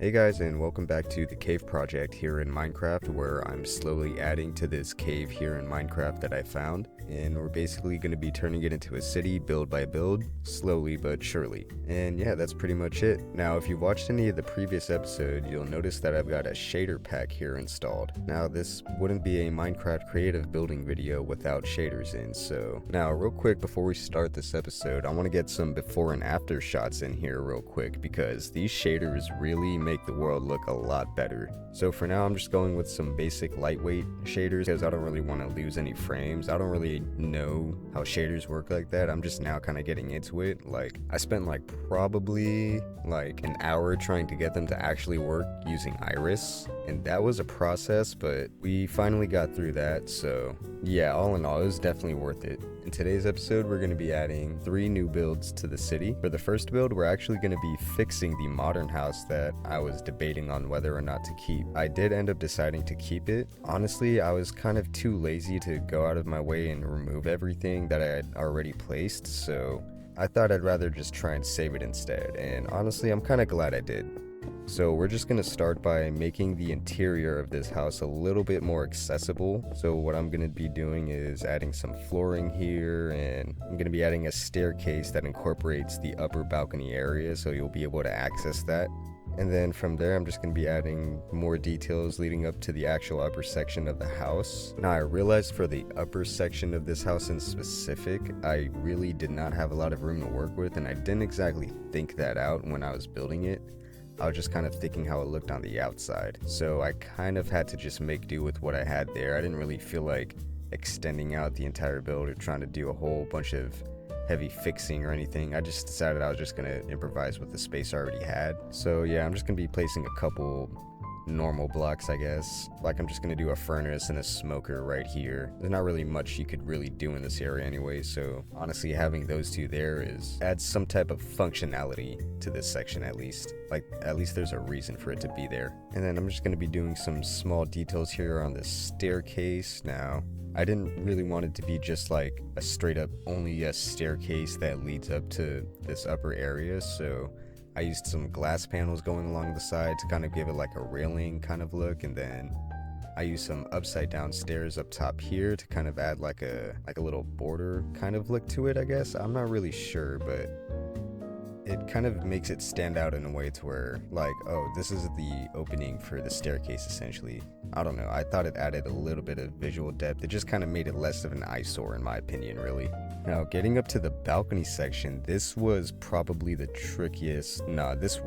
Hey guys, and welcome back to the Cave Project here in Minecraft, where I'm slowly adding to this cave here in Minecraft that I found, and we're basically going to be turning it into a city build by build, slowly but surely. And yeah, that's pretty much it. Now, if you've watched any of the previous episode, you'll notice that I've got a shader pack here installed. Now, this wouldn't be a Minecraft creative building video without shaders in, so now real quick before we start this episode, I want to get some before and after shots in here real quick, because these shaders really make the world look a lot better. So for now, I'm just going with some basic lightweight shaders because I don't really want to lose any frames. I don't really know how shaders work like that. I'm just now kind of getting into it. Like, I spent probably an hour trying to get them to actually work using Iris, and that was a process, but we finally got through that. So yeah, all in all, it was definitely worth it. In today's episode, we're going to be adding 3 new builds to the city. For the first build, we're actually going to be fixing the modern house that I was debating on whether or not to keep. I did end up deciding to keep it. Honestly, I was kind of too lazy to go out of my way and remove everything that I had already placed, so I thought I'd rather just try and save it instead, and honestly, I'm kind of glad I did. So we're just going to start by making the interior of this house a little bit more accessible. So what I'm going to be doing is adding some flooring here, and I'm going to be adding a staircase that incorporates the upper balcony area, so you'll be able to access that. And then from there, I'm just going to be adding more details leading up to the actual upper section of the house. Now, I realized for the upper section of this house in specific, I really did not have a lot of room to work with, and I didn't exactly think that out when I was building it. I was just kind of thinking how it looked on the outside. So I kind of had to just make do with what I had there. I didn't really feel like extending out the entire build or trying to do a whole bunch of heavy fixing or anything. I just decided I was just going to improvise with the space I already had. So yeah, I'm just going to be placing a couple normal blocks, I guess. I'm just going to do a furnace and a smoker right here. There's not really much you could really do in this area anyway, so honestly having those two there adds some type of functionality to this section at least. At least there's a reason for it to be there. And then I'm just going to be doing some small details here on the staircase. Now, I didn't really want it to be just a straight up only a staircase that leads up to this upper area, so I used some glass panels going along the side to kind of give it a railing kind of look, and then I used some upside down stairs up top here to kind of add a little border kind of look to it, I guess. I'm not really sure, but it kind of makes it stand out in a way to where oh, this is the opening for the staircase essentially. I don't know, I thought it added a little bit of visual depth. It just kind of made it less of an eyesore in my opinion, really. Now, getting up to the balcony section, this was probably the trickiest. This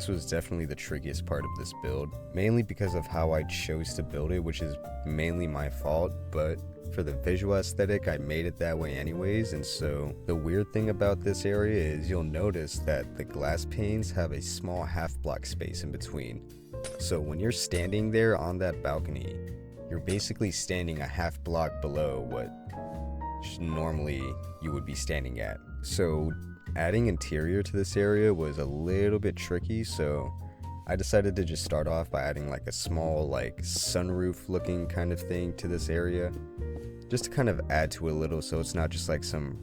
was definitely the trickiest part of this build, mainly because of how I chose to build it, which is mainly my fault, but for the visual aesthetic, I made it that way anyways. And so the weird thing about this area is you'll notice that the glass panes have a small half block space in between. So when you're standing there on that balcony, you're basically standing a half block below what normally you would be standing at. So adding interior to this area was a little bit tricky, so I decided to just start off by adding a small sunroof looking kind of thing to this area, just to kind of add to it a little, so it's not just some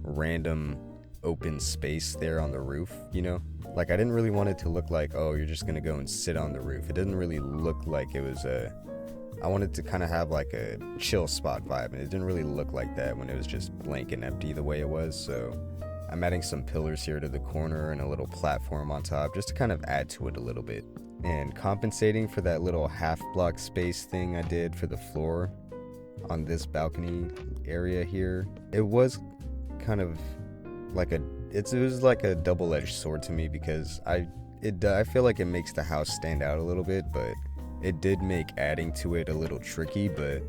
random open space there on the roof, you know? I didn't really want it to look oh, you're just gonna go and sit on the roof. It didn't really look like it was I wanted to kind of have a chill spot vibe, and it didn't really look like that when it was just blank and empty the way it was. So I'm adding some pillars here to the corner and a little platform on top just to kind of add to it a little bit. And compensating for that little half block space thing I did for the floor on this balcony area here, it was kind of it was like a double-edged sword to me, because I feel like it makes the house stand out a little bit, but it did make adding to it a little tricky. But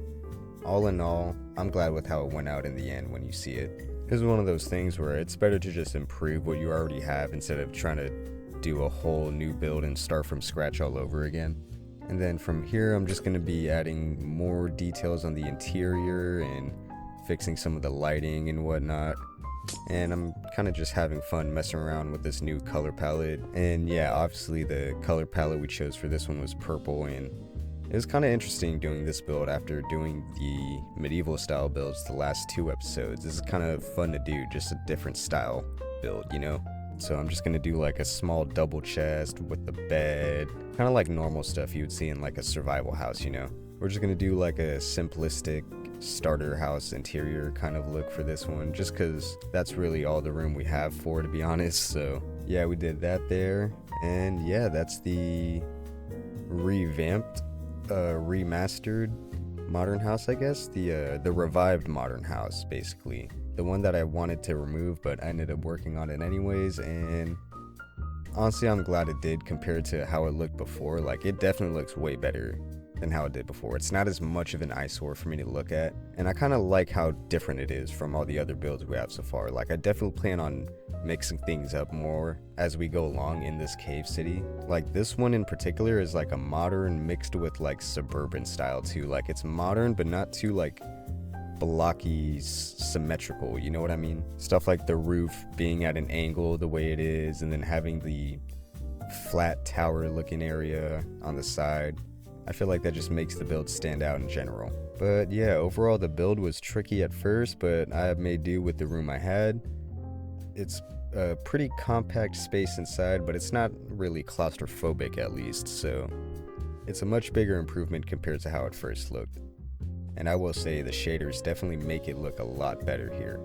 all in all, I'm glad with how it went out in the end when you see it. This is one of those things where it's better to just improve what you already have instead of trying to do a whole new build and start from scratch all over again. And then from here, I'm just going to be adding more details on the interior and fixing some of the lighting and whatnot. And I'm kind of just having fun messing around with this new color palette. And yeah, obviously the color palette we chose for this one was purple, and it was kind of interesting doing this build after doing the medieval style builds the last 2 episodes. This is kind of fun to do, just a different style build, you know? So I'm just gonna do like a small double chest with the bed, kind of like normal stuff you would see in like a survival house, you know. We're just gonna do like a simplistic starter house interior kind of look for this one, just because that's really all the room we have for, to be honest. So yeah, we did that there. And yeah, that's the revamped, remastered modern house, I guess. The revived modern house, basically. The one that I wanted to remove, but I ended up working on it anyways, and honestly, I'm glad it did compared to how it looked before. Like, it definitely looks way better than how it did before. It's not as much of an eyesore for me to look at, and I kind of like how different it is from all the other builds we have so far. Like, I definitely plan on mixing things up more as we go along in this cave city. Like, this one in particular is like a modern mixed with like suburban style too. Like, it's modern but not too like blocky, symmetrical, you know what I mean? Stuff like the roof being at an angle the way it is, and then having the flat tower looking area on the side. I feel like that just makes the build stand out in general. But yeah, overall the build was tricky at first, but I have made do with the room I had. It's a pretty compact space inside, but it's not really claustrophobic, at least, so it's a much bigger improvement compared to how it first looked. And I will say the shaders definitely make it look a lot better here.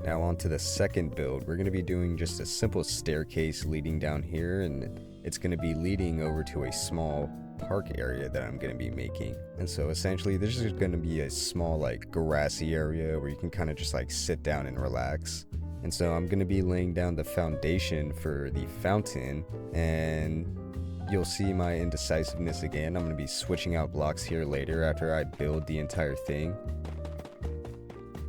Now on to the second build. We're going to be doing just a simple staircase leading down here, and it's going to be leading over to a small park area that I'm going to be making. And so essentially there's just going to be a small like grassy area where you can kind of just like sit down and relax. And so I'm going to be laying down the foundation for the fountain, and you'll see my indecisiveness again. I'm going to be switching out blocks here later after I build the entire thing.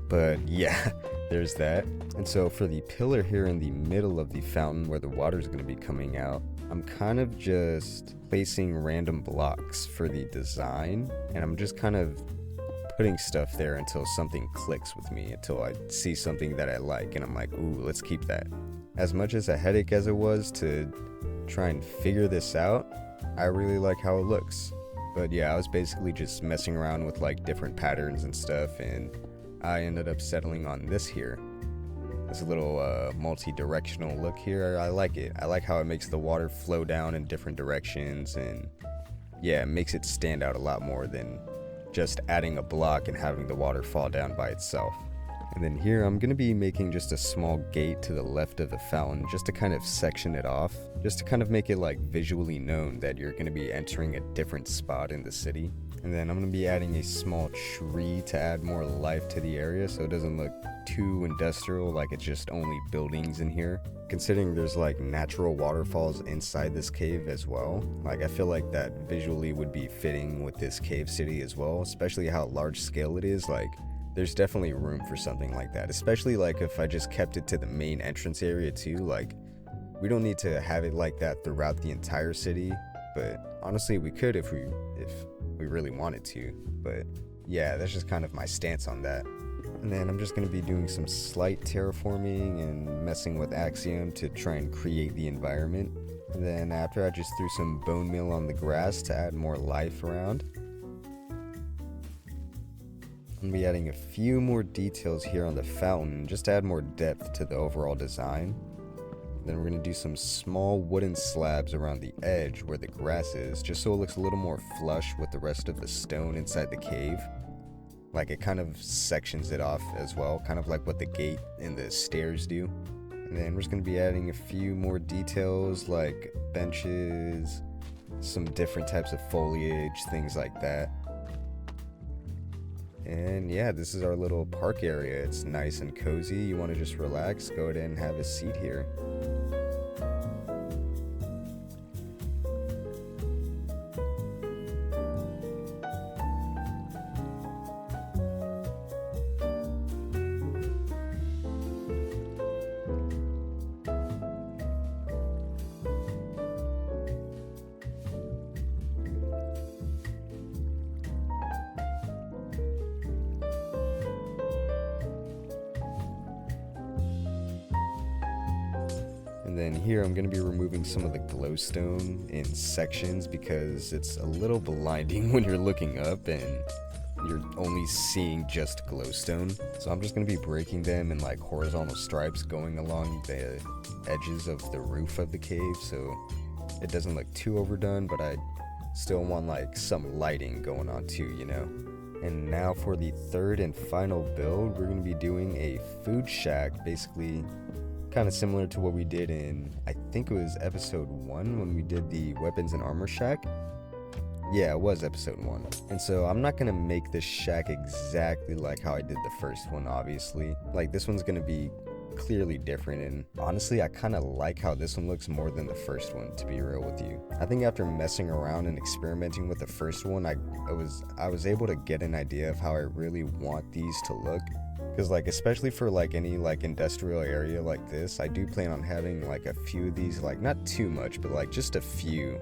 But yeah, there's that. And so for the pillar here in the middle of the fountain where the water is going to be coming out, I'm kind of just placing random blocks for the design, and I'm just kind of putting stuff there until something clicks with me, until I see something that I like and I'm like, ooh, let's keep that. As much as a headache as it was to try and figure this out, I really like how it looks. But yeah, I was basically just messing around with like different patterns and stuff, and I ended up settling on this here. This little multi-directional look here. I like it. I like how it makes the water flow down in different directions, and yeah, it makes it stand out a lot more than just adding a block and having the water fall down by itself. And then here I'm going to be making just a small gate to the left of the fountain, just to kind of section it off, just to kind of make it like visually known that you're going to be entering a different spot in the city. And then I'm going to be adding a small tree to add more life to the area so it doesn't look too industrial, like it's just only buildings in here. Considering there's like natural waterfalls inside this cave as well, like I feel like that visually would be fitting with this cave city as well, especially how large scale it is. Like, there's definitely room for something like that, especially like if I just kept it to the main entrance area too. Like, we don't need to have it like that throughout the entire city, but honestly we could if we really wanted to. But yeah, that's just kind of my stance on that. And then I'm just going to be doing some slight terraforming and messing with Axiom to try and create the environment. And then after, I just threw some bone meal on the grass to add more life around. I'm going to be adding a few more details here on the fountain just to add more depth to the overall design. Then we're going to do some small wooden slabs around the edge where the grass is, just so it looks a little more flush with the rest of the stone inside the cave. Like, it kind of sections it off as well, kind of like what the gate and the stairs do. And then we're just going to be adding a few more details like benches, some different types of foliage, things like that. And yeah, this is our little park area. It's nice and cozy. You want to just relax, go ahead and have a seat here. And then here I'm going to be removing some of the glowstone in sections because it's a little blinding when you're looking up and you're only seeing just glowstone. So I'm just going to be breaking them in like horizontal stripes going along the edges of the roof of the cave so it doesn't look too overdone, but I still want like some lighting going on too, you know. And now for the third and final build, we're going to be doing a food shack, basically kind of similar to what we did in, I think it was episode 1 when we did the weapons and armor shack. Yeah, it was episode 1. And so I'm not going to make this shack exactly like how I did the first one, obviously. Like this one's going to be clearly different, and honestly I kind of like how this one looks more than the first one, to be real with you. I think after messing around and experimenting with the first one, I was able to get an idea of how I really want these to look. Because like especially for like any like industrial area like this, I do plan on having like a few of these, like not too much, but like just a few,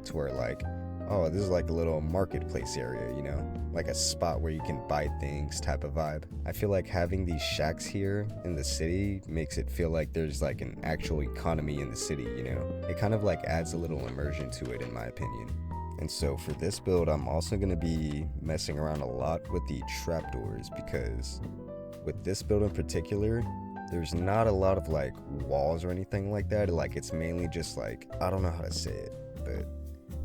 to where like, oh, this is like a little marketplace area, you know, like a spot where you can buy things type of vibe. I feel like having these shacks here in the city makes it feel like there's like an actual economy in the city, you know. It kind of like adds a little immersion to it, in my opinion. And so for this build, I'm also going to be messing around a lot with the trapdoors, because with this build in particular, there's not a lot of like walls or anything like that. Like it's mainly just like, I don't know how to say it, but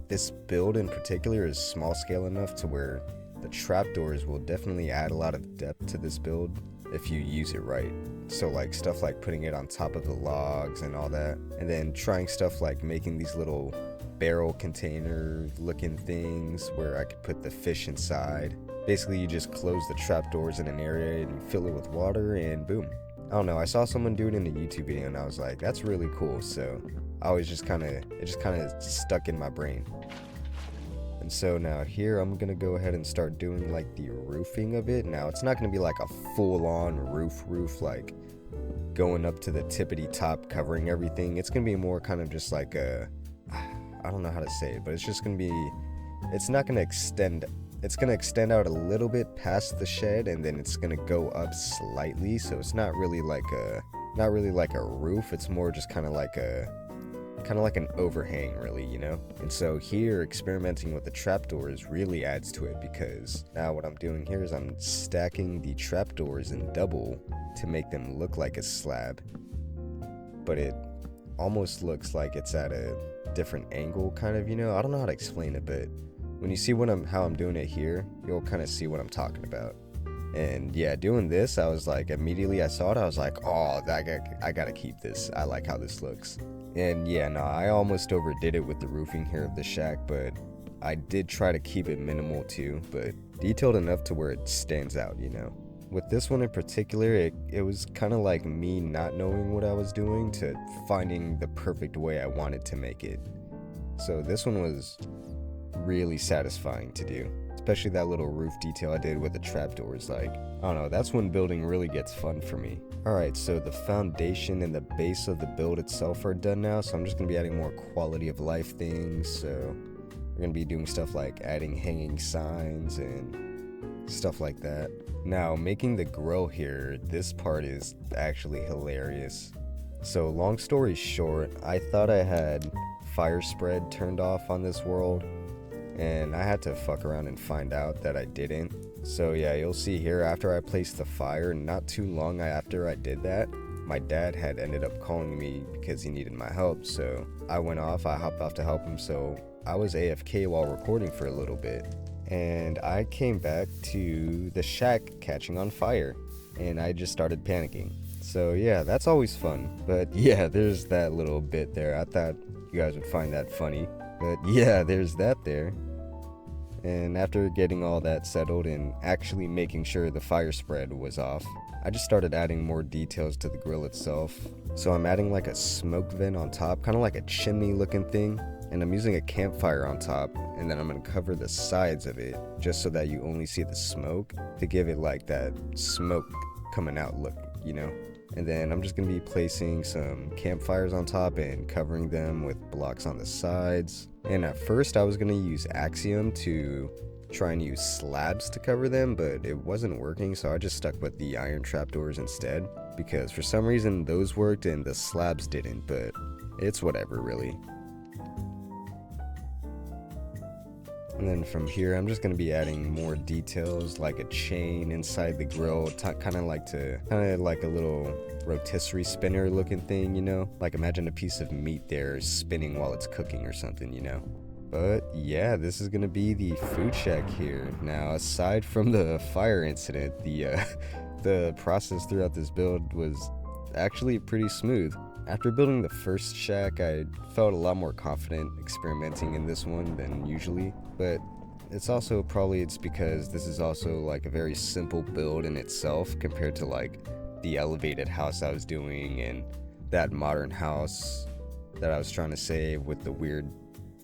this build in particular is small scale enough to where the trapdoors will definitely add a lot of depth to this build if you use it right. So like stuff like putting it on top of the logs and all that, and then trying stuff like making these little barrel container looking things where I could put the fish inside. Basically you just close the trapdoors in an area and fill it with water and boom. I don't know, I saw someone do it in a YouTube video and I was like, that's really cool. So I was just kind of stuck in my brain. And so now here I'm gonna go ahead and start doing like the roofing of it. Now it's not gonna be like a full-on roof like going up to the tippity top covering everything. It's gonna be more kind of just like a, I don't know how to say it, but it's just gonna be, it's not gonna extend, it's gonna extend out a little bit past the shed and then it's gonna go up slightly. So it's not really like a roof. It's more just kind of like an overhang, really, you know. And so here experimenting with the trapdoors really adds to it, because now what I'm doing here is I'm stacking the trapdoors in double to make them look like a slab, but it almost looks like it's at a different angle, kind of, you know. I don't know how to explain it, but when you see how I'm doing it here, you'll kind of see what I'm talking about. And yeah, doing this, I was like, immediately I saw it, I was like, oh, I gotta keep this. I like how this looks. And yeah, no, I almost overdid it with the roofing here of the shack, but I did try to keep it minimal too, but detailed enough to where it stands out, you know. With this one in particular, it was kind of like me not knowing what I was doing to finding the perfect way I wanted to make it. So this one was really satisfying to do, especially that little roof detail I did with the trapdoors. Like, I don't know, that's when building really gets fun for me. Alright, so the foundation and the base of the build itself are done now, so I'm just going to be adding more quality of life things. So we're going to be doing stuff like adding hanging signs and stuff like that. Now, making the grill here, this part is actually hilarious. So long story short, I thought I had fire spread turned off on this world, and I had to fuck around and find out that I didn't. So yeah, you'll see here, after I placed the fire, not too long after I did that, my dad had ended up calling me because he needed my help. So I hopped off to help him. So I was AFK while recording for a little bit, and I came back to the shack catching on fire, and I just started panicking. So yeah, that's always fun. But yeah, there's that little bit there. I thought you guys would find that funny. But yeah, there's that there. And after getting all that settled and actually making sure the fire spread was off, I just started adding more details to the grill itself. So I'm adding like a smoke vent on top, kind of like a chimney looking thing. And I'm using a campfire on top, and then I'm going to cover the sides of it just so that you only see the smoke, to give it like that smoke coming out look, you know. And then I'm just going to be placing some campfires on top and covering them with blocks on the sides. And at first I was going to use Axiom to try and use slabs to cover them, but it wasn't working, so I just stuck with the iron trapdoors instead, because for some reason those worked and the slabs didn't, but it's whatever really. And then from here, I'm just going to be adding more details like a chain inside the grill, kind of like a little rotisserie spinner looking thing, you know? Like imagine a piece of meat there spinning while it's cooking or something, you know? But yeah, this is going to be the food shack here. Now, aside from the fire incident, the process throughout this build was actually pretty smooth. After building the first shack, I felt a lot more confident experimenting in this one than usually, but it's because this is also like a very simple build in itself compared to like the elevated house I was doing and that modern house that I was trying to save with the weird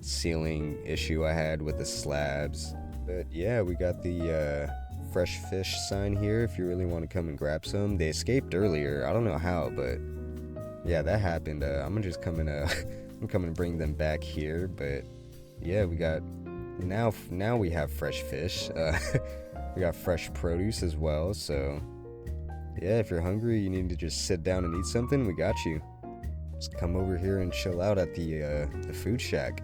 ceiling issue I had with the slabs. But yeah, we got the fresh fish sign here if you really want to come and grab some. They escaped earlier, I don't know how, but yeah, that happened. I'm just coming to bring them back here. But yeah, we got now we have fresh fish. We got fresh produce as well. So yeah, if you're hungry, you need to just sit down and eat something, we got you. Just come over here and chill out at the food shack.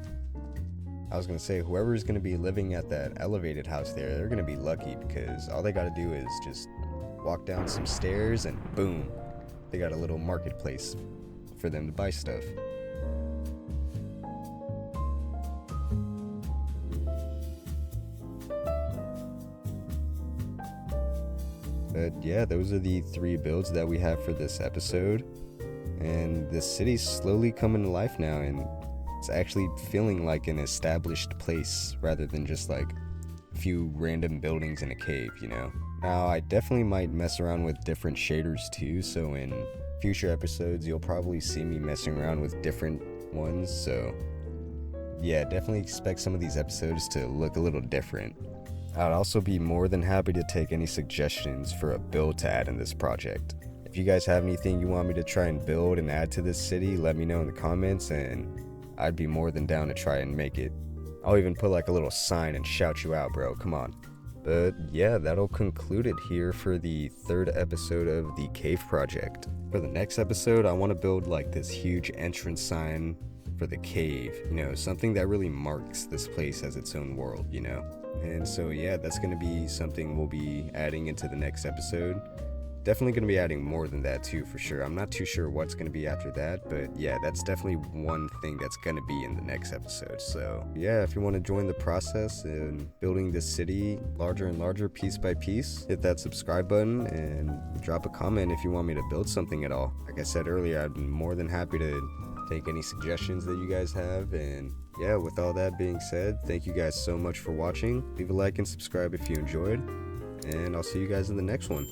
I was gonna say, whoever's gonna be living at that elevated house there, they're gonna be lucky, because all they gotta do is just walk down some stairs and boom, they got a little marketplace for them to buy stuff. But yeah, those are the 3 builds that we have for this episode. And the city's slowly coming to life now, and it's actually feeling like an established place rather than just like a few random buildings in a cave, you know? Now, I definitely might mess around with different shaders too, so in future episodes, you'll probably see me messing around with different ones, so yeah, definitely expect some of these episodes to look a little different. I'd also be more than happy to take any suggestions for a build to add in this project. If you guys have anything you want me to try and build and add to this city, let me know in the comments, and I'd be more than down to try and make it. I'll even put like a little sign and shout you out, bro, come on. But yeah, that'll conclude it here for the 3rd episode of the Cave Project. For the next episode, I want to build like this huge entrance sign for the cave, you know, something that really marks this place as its own world, you know? And so yeah, that's going to be something we'll be adding into the next episode. Definitely going to be adding more than that too, for sure. I'm not too sure what's going to be after that, but yeah, that's definitely one thing that's going to be in the next episode. So yeah, if you want to join the process in building this city larger and larger piece by piece, hit that subscribe button and drop a comment if you want me to build something at all. Like I said earlier, I'd be more than happy to take any suggestions that you guys have. And yeah, with all that being said, thank you guys so much for watching. Leave a like and subscribe if you enjoyed, and I'll see you guys in the next one.